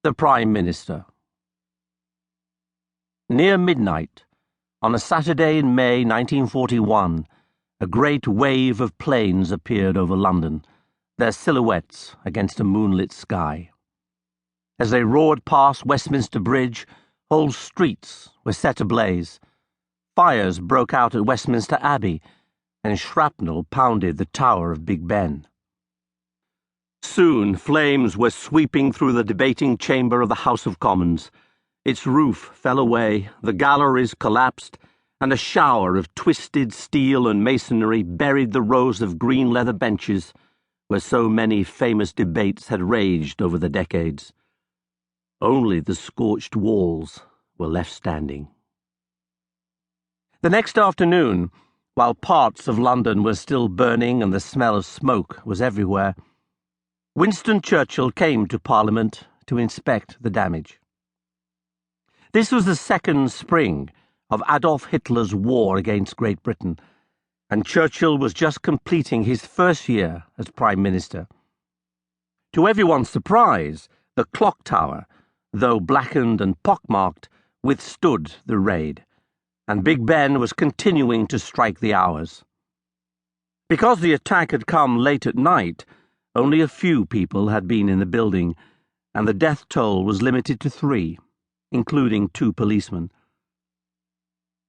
The Prime Minister. Near midnight, on a Saturday in May 1941, a great wave of planes appeared over London, their silhouettes against a moonlit sky. As they roared past Westminster Bridge, whole streets were set ablaze. Fires broke out at Westminster Abbey, and shrapnel pounded the tower of Big Ben. Soon flames were sweeping through the debating chamber of the House of Commons. Its roof fell away, the galleries collapsed, and a shower of twisted steel and masonry buried the rows of green leather benches where so many famous debates had raged over the decades. Only the scorched walls were left standing. The next afternoon, while parts of London were still burning and the smell of smoke was everywhere, Winston Churchill came to Parliament to inspect the damage. This was the second spring of Adolf Hitler's war against Great Britain, and Churchill was just completing his first year as Prime Minister. To everyone's surprise, the clock tower, though blackened and pockmarked, withstood the raid, and Big Ben was continuing to strike the hours. Because the attack had come late at night, only a few people had been in the building, and the death toll was limited to 3, including 2 policemen.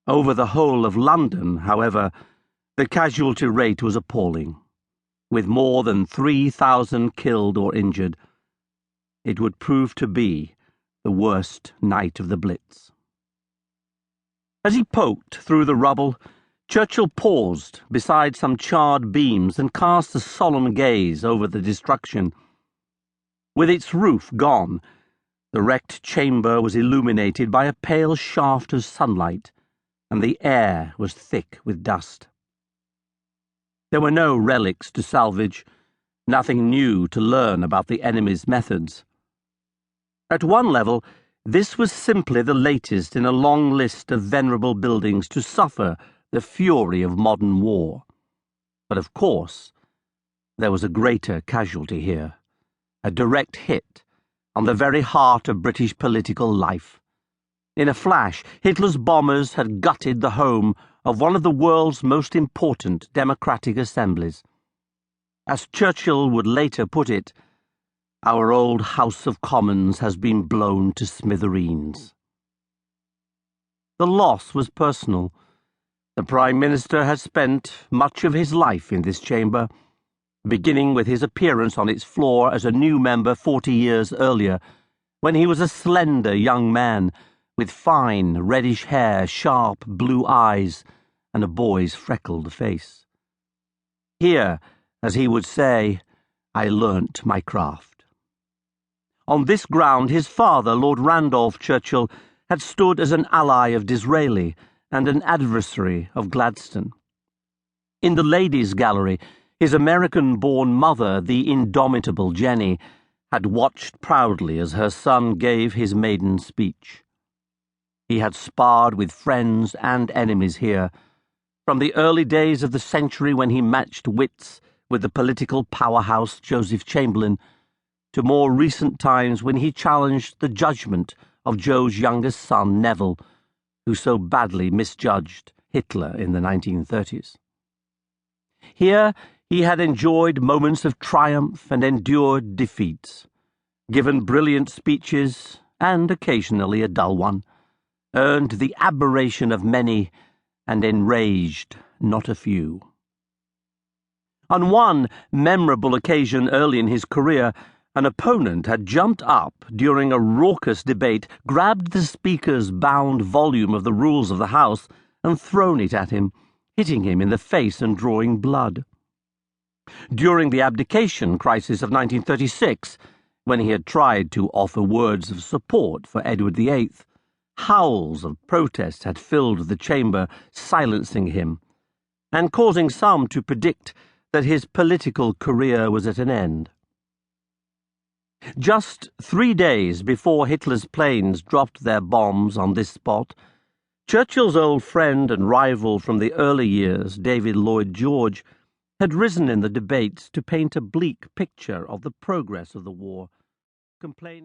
Over the whole of London, however, the casualty rate was appalling. With more than 3,000 killed or injured, it would prove to be the worst night of the Blitz. As he poked through the rubble, Churchill paused beside some charred beams and cast a solemn gaze over the destruction. With its roof gone, the wrecked chamber was illuminated by a pale shaft of sunlight, and the air was thick with dust. There were no relics to salvage, nothing new to learn about the enemy's methods. At one level, this was simply the latest in a long list of venerable buildings to suffer the fury of modern war. But of course, there was a greater casualty here, a direct hit on the very heart of British political life. In a flash, Hitler's bombers had gutted the home of one of the world's most important democratic assemblies. As Churchill would later put it, "Our old House of Commons has been blown to smithereens." The loss was personal. The Prime Minister had spent much of his life in this chamber, beginning with his appearance on its floor as a new member 40 years earlier, when he was a slender young man with fine reddish hair, sharp blue eyes, and a boy's freckled face. Here, as he would say, I learnt my craft. On this ground his father, Lord Randolph Churchill, had stood as an ally of Disraeli and an adversary of Gladstone. In the ladies' gallery, his American-born mother, the indomitable Jenny, had watched proudly as her son gave his maiden speech. He had sparred with friends and enemies here, from the early days of the century when he matched wits with the political powerhouse Joseph Chamberlain, to more recent times when he challenged the judgment of Joe's youngest son, Neville, who so badly misjudged Hitler in the 1930s. Here he had enjoyed moments of triumph and endured defeats, given brilliant speeches and occasionally a dull one, earned the admiration of many and enraged not a few. On one memorable occasion early in his career, an opponent had jumped up during a raucous debate, grabbed the Speaker's bound volume of the rules of the House, and thrown it at him, hitting him in the face and drawing blood. During the abdication crisis of 1936, when he had tried to offer words of support for Edward VIII, howls of protest had filled the chamber, silencing him, and causing some to predict that his political career was at an end. Just 3 days before Hitler's planes dropped their bombs on this spot, Churchill's old friend and rival from the early years, David Lloyd George, had risen in the debates to paint a bleak picture of the progress of the war, complaining